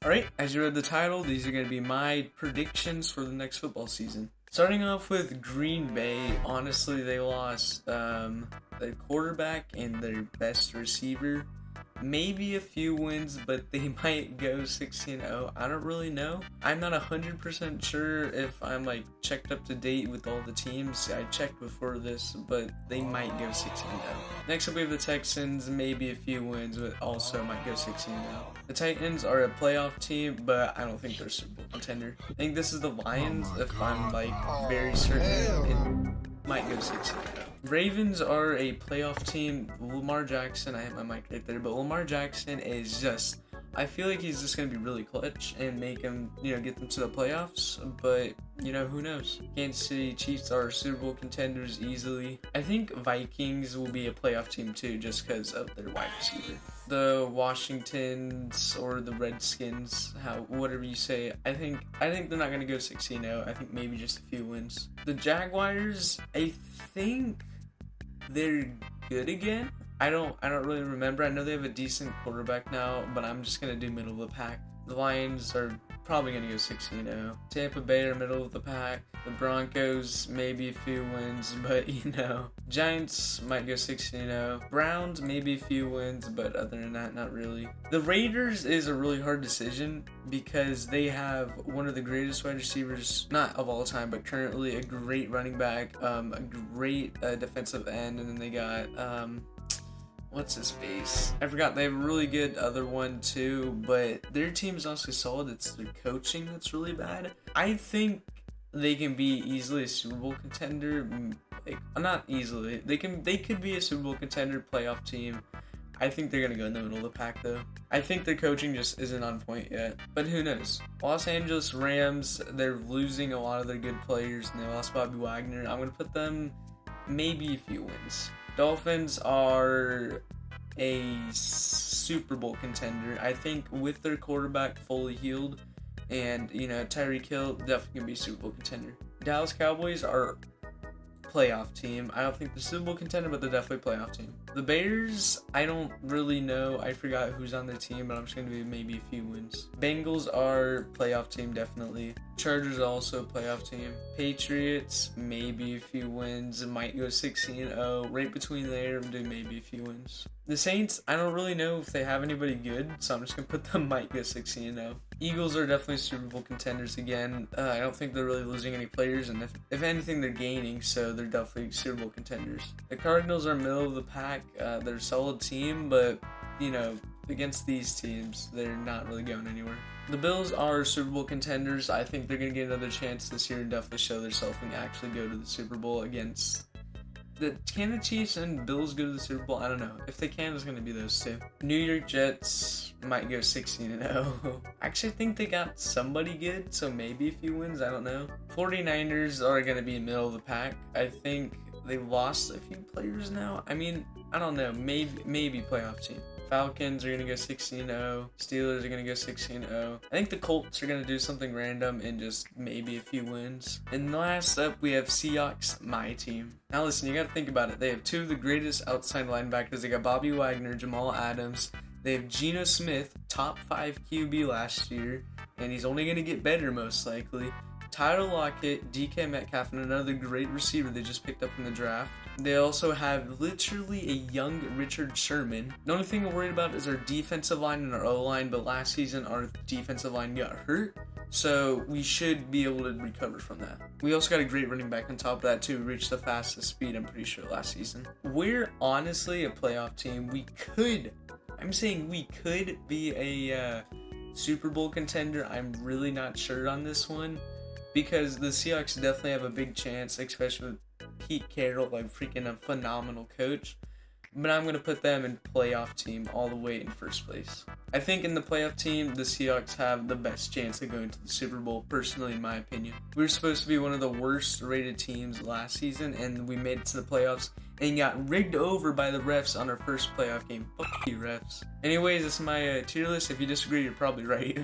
Alright, as you read the title, these are going to be my predictions for the next football season. Starting off with Green Bay, honestly, they lost their quarterback and their best receiver. Maybe a few wins, but they might go 16-0. I don't really know. I'm not 100% sure if I'm checked up to date with all the teams. I checked before this, but they might go 16-0. Next up we have the Texans, maybe a few wins, but also might go 16-0. The Titans are a playoff team, but I don't think they're a Super Bowl contender. I think this is the Lions, if I'm very certain. It might go 16-0. Ravens are a playoff team. Lamar Jackson, I have my mic right there, but Lamar Jackson is just, I feel like he's just going to be really clutch and make them, get them to the playoffs, but, who knows? Kansas City Chiefs are Super Bowl contenders easily. I think Vikings will be a playoff team too, just because of their wide receiver. The Washingtons or the Redskins, whatever you say, I think they're not going to go 16-0. I think maybe just a few wins. The Jaguars, I think they're good again. I don't really remember. I know they have a decent quarterback now, but I'm just gonna do middle of the pack. The Lions are probably gonna go 16-0. Tampa Bay are middle of the pack. The Broncos, maybe a few wins, but Giants might go 16-0. Browns, maybe a few wins, but other than that, not really. The Raiders is a really hard decision because they have one of the greatest wide receivers, not of all time, but currently a great running back, a great defensive end, and then they got, what's his face? I forgot. They have a really good other one too, but their team is honestly solid. It's their coaching that's really bad. I think they can be easily a Super Bowl contender. Not easily. They could be a Super Bowl contender, playoff team. I think they're gonna go in the middle of the pack though. I think their coaching just isn't on point yet, but who knows? Los Angeles Rams, they're losing a lot of their good players, and they lost Bobby Wagner. I'm gonna put them maybe a few wins. Dolphins are a Super Bowl contender. I think with their quarterback fully healed and, Tyreek Hill, definitely going to be a Super Bowl contender. Dallas Cowboys are playoff team. I don't think they're Super Bowl contender, but they're definitely a playoff team. The Bears, I don't really know. I forgot who's on their team, but I'm just going to be maybe a few wins. Bengals are playoff team, definitely. Chargers also a playoff team. Patriots, maybe a few wins. It might go 16-0. Right between there, do maybe a few wins. The Saints, I don't really know if they have anybody good, so I'm just going to put them might go 16-0. Eagles are definitely Super Bowl contenders again. I don't think they're really losing any players, and if anything, they're gaining, so they're definitely Super Bowl contenders. The Cardinals are middle of the pack. They're a solid team, but, against these teams, they're not really going anywhere. The Bills are Super Bowl contenders. I think they're going to get another chance this year and definitely show themselves and actually go to the Super Bowl against... Can the Chiefs and Bills go to the Super Bowl? I don't know. If they can, it's going to be those two. New York Jets might go 16-0. Actually, I think they got somebody good, so maybe a few wins. I don't know. 49ers are going to be in the middle of the pack. I think they lost a few players now. I mean, I don't know. Maybe playoff team. Falcons are going to go 16-0. Steelers are going to go 16-0. I think the Colts are going to do something random and just maybe a few wins. And last up, we have Seahawks, my team. Now listen, you got to think about it. They have two of the greatest outside linebackers. They got Bobby Wagner, Jamal Adams. They have Geno Smith, top 5 QB last year, and he's only going to get better most likely. Tyler Lockett, DK Metcalf, and another great receiver they just picked up in the draft. They also have literally a young Richard Sherman. The only thing we're worried about is our defensive line and our O-line, but last season our defensive line got hurt, so we should be able to recover from that. We also got a great running back on top of that too. We reached the fastest speed, I'm pretty sure, last season. We're honestly a playoff team. I'm saying we could be a Super Bowl contender. I'm really not sure on this one, because the Seahawks definitely have a big chance, especially with Pete Carroll, freaking a phenomenal coach. But I'm going to put them in playoff team all the way in first place. I think in the playoff team, the Seahawks have the best chance of going to the Super Bowl, personally, in my opinion. We were supposed to be one of the worst rated teams last season, and we made it to the playoffs and got rigged over by the refs on our first playoff game. Fuck you, refs. Anyways, this is my tier list. If you disagree, you're probably right.